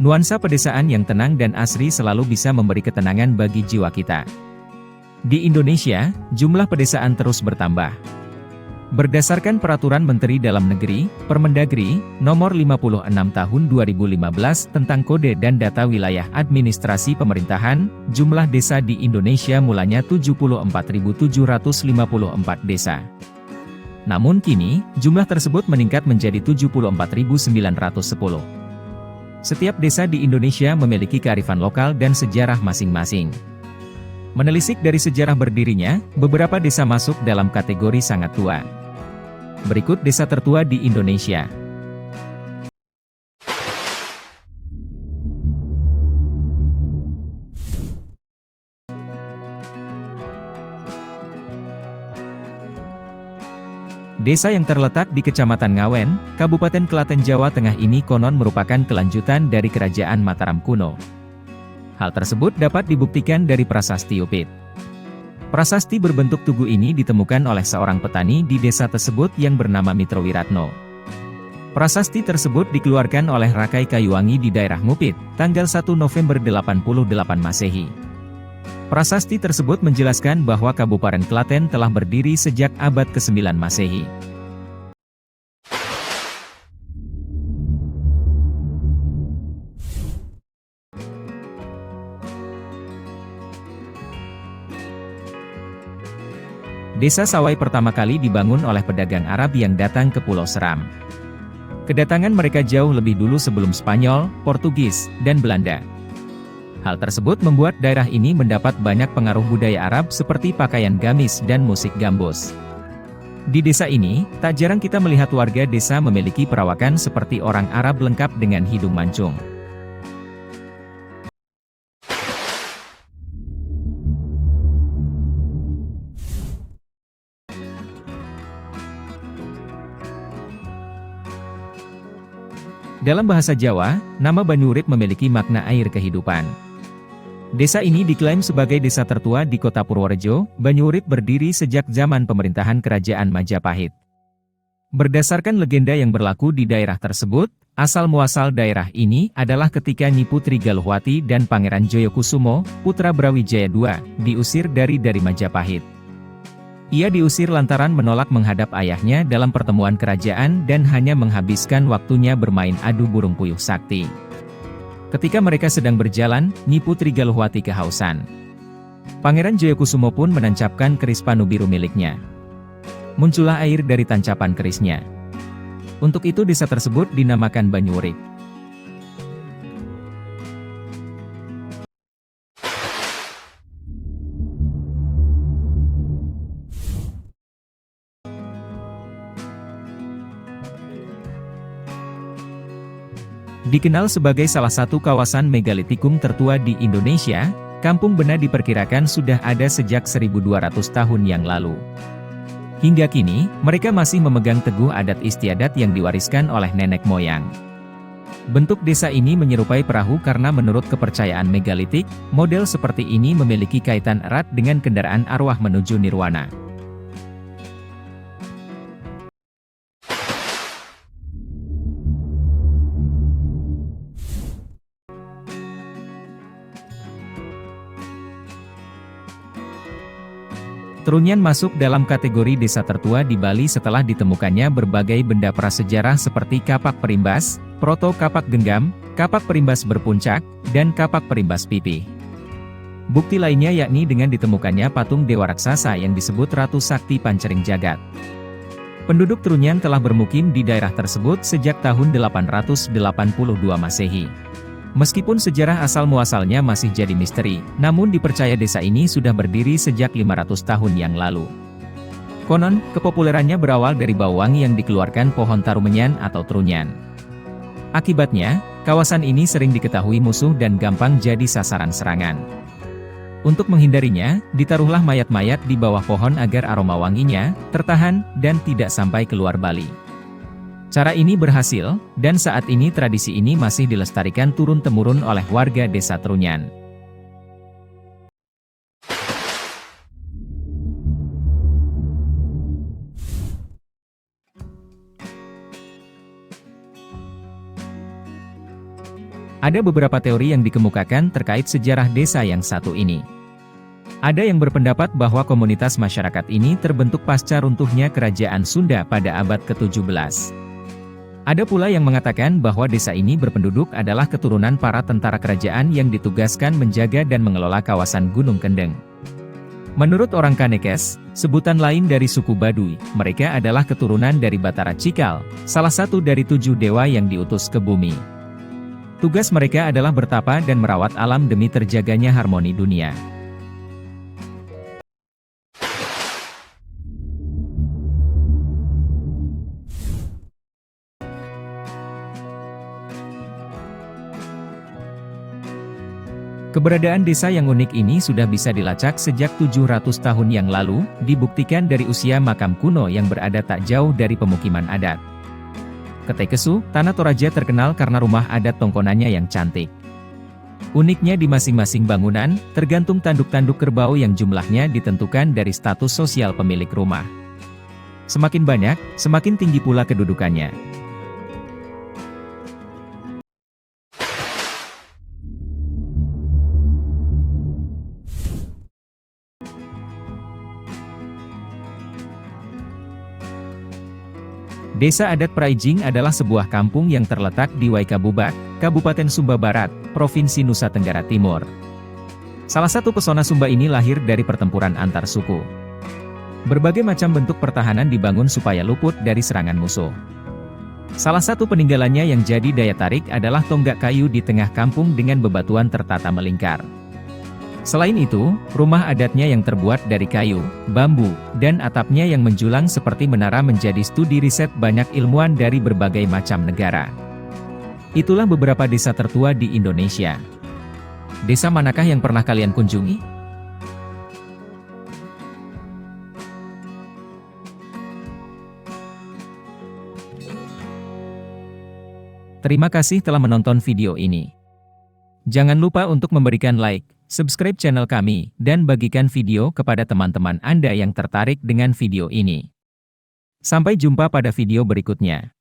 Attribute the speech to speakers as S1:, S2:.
S1: Nuansa pedesaan yang tenang dan asri selalu bisa memberi ketenangan bagi jiwa kita. Di Indonesia, jumlah pedesaan terus bertambah. Berdasarkan Peraturan Menteri Dalam Negeri, Permendagri, Nomor 56 Tahun 2015 tentang Kode dan Data Wilayah Administrasi Pemerintahan, jumlah desa di Indonesia mulanya 74.754 desa. Namun kini, jumlah tersebut meningkat menjadi 74.910. Setiap desa di Indonesia memiliki kearifan lokal dan sejarah masing-masing. Menelisik dari sejarah berdirinya, beberapa desa masuk dalam kategori sangat tua. Berikut desa tertua di Indonesia. Desa yang terletak di Kecamatan Ngawen, Kabupaten Klaten, Jawa Tengah ini konon merupakan kelanjutan dari Kerajaan Mataram kuno. Hal tersebut dapat dibuktikan dari prasasti Upit. Prasasti berbentuk tugu ini ditemukan oleh seorang petani di desa tersebut yang bernama Mitrowiratno. Prasasti tersebut dikeluarkan oleh Rakai Kayuwangi di daerah Ngupit, tanggal 1 November 88 Masehi. Prasasti tersebut menjelaskan bahwa Kabupaten Klaten telah berdiri sejak abad ke-9 Masehi. Desa Sawai pertama kali dibangun oleh pedagang Arab yang datang ke Pulau Seram. Kedatangan mereka jauh lebih dulu sebelum Spanyol, Portugis, dan Belanda. Hal tersebut membuat daerah ini mendapat banyak pengaruh budaya Arab seperti pakaian gamis dan musik gambus. Di desa ini, tak jarang kita melihat warga desa memiliki perawakan seperti orang Arab lengkap dengan hidung mancung. Dalam bahasa Jawa, nama Banyurip memiliki makna air kehidupan. Desa ini diklaim sebagai desa tertua di kota Purworejo. Banyurip berdiri sejak zaman pemerintahan Kerajaan Majapahit. Berdasarkan legenda yang berlaku di daerah tersebut, asal-muasal daerah ini adalah ketika Nyi Putri Galuhwati dan Pangeran Joyokusumo, putra Brawijaya II, diusir dari Majapahit. Ia diusir lantaran menolak menghadap ayahnya dalam pertemuan kerajaan dan hanya menghabiskan waktunya bermain adu burung puyuh sakti. Ketika mereka sedang berjalan, Nyi Putri Galuhwati kehausan. Pangeran Joyokusumo pun menancapkan keris panu biru miliknya. Muncullah air dari tancapan kerisnya. Untuk itu desa tersebut dinamakan Banyurip. Dikenal sebagai salah satu kawasan megalitikum tertua di Indonesia, Kampung Bena diperkirakan sudah ada sejak 1200 tahun yang lalu. Hingga kini, mereka masih memegang teguh adat istiadat yang diwariskan oleh nenek moyang. Bentuk desa ini menyerupai perahu karena menurut kepercayaan megalitik, model seperti ini memiliki kaitan erat dengan kendaraan arwah menuju nirwana. Trunyan masuk dalam kategori desa tertua di Bali setelah ditemukannya berbagai benda prasejarah seperti kapak perimbas, proto kapak genggam, kapak perimbas berpuncak, dan kapak perimbas pipih. Bukti lainnya yakni dengan ditemukannya patung dewa raksasa yang disebut Ratu Sakti Pancering Jagat. Penduduk Trunyan telah bermukim di daerah tersebut sejak tahun 882 Masehi. Meskipun sejarah asal-muasalnya masih jadi misteri, namun dipercaya desa ini sudah berdiri sejak 500 tahun yang lalu. Konon, kepopulerannya berawal dari bau wangi yang dikeluarkan pohon tarumenyan atau trunyan. Akibatnya, kawasan ini sering diketahui musuh dan gampang jadi sasaran serangan. Untuk menghindarinya, ditaruhlah mayat-mayat di bawah pohon agar aroma wanginya tertahan dan tidak sampai keluar Bali. Cara ini berhasil, dan saat ini tradisi ini masih dilestarikan turun-temurun oleh warga desa Trunyan. Ada beberapa teori yang dikemukakan terkait sejarah desa yang satu ini. Ada yang berpendapat bahwa komunitas masyarakat ini terbentuk pasca runtuhnya Kerajaan Sunda pada abad ke-17. Ada pula yang mengatakan bahwa desa ini berpenduduk adalah keturunan para tentara kerajaan yang ditugaskan menjaga dan mengelola kawasan Gunung Kendeng. Menurut orang Kanekes, sebutan lain dari suku Baduy, mereka adalah keturunan dari Batara Cikal, salah satu dari 7 dewa yang diutus ke bumi. Tugas mereka adalah bertapa dan merawat alam demi terjaganya harmoni dunia. Keberadaan desa yang unik ini sudah bisa dilacak sejak 700 tahun yang lalu, dibuktikan dari usia makam kuno yang berada tak jauh dari pemukiman adat. Ketekesu, Tanah Toraja terkenal karena rumah adat tongkonannya yang cantik. Uniknya di masing-masing bangunan, tergantung tanduk-tanduk kerbau yang jumlahnya ditentukan dari status sosial pemilik rumah. Semakin banyak, semakin tinggi pula kedudukannya. Desa Adat Praijing adalah sebuah kampung yang terletak di Waikabubak, Kabupaten Sumba Barat, Provinsi Nusa Tenggara Timur. Salah satu pesona Sumba ini lahir dari pertempuran antar suku. Berbagai macam bentuk pertahanan dibangun supaya luput dari serangan musuh. Salah satu peninggalannya yang jadi daya tarik adalah tonggak kayu di tengah kampung dengan bebatuan tertata melingkar. Selain itu, rumah adatnya yang terbuat dari kayu, bambu, dan atapnya yang menjulang seperti menara menjadi studi riset banyak ilmuwan dari berbagai macam negara. Itulah beberapa desa tertua di Indonesia. Desa manakah yang pernah kalian kunjungi? Terima kasih telah menonton video ini. Jangan lupa untuk memberikan like, subscribe channel kami, dan bagikan video kepada teman-teman Anda yang tertarik dengan video ini. Sampai jumpa pada video berikutnya.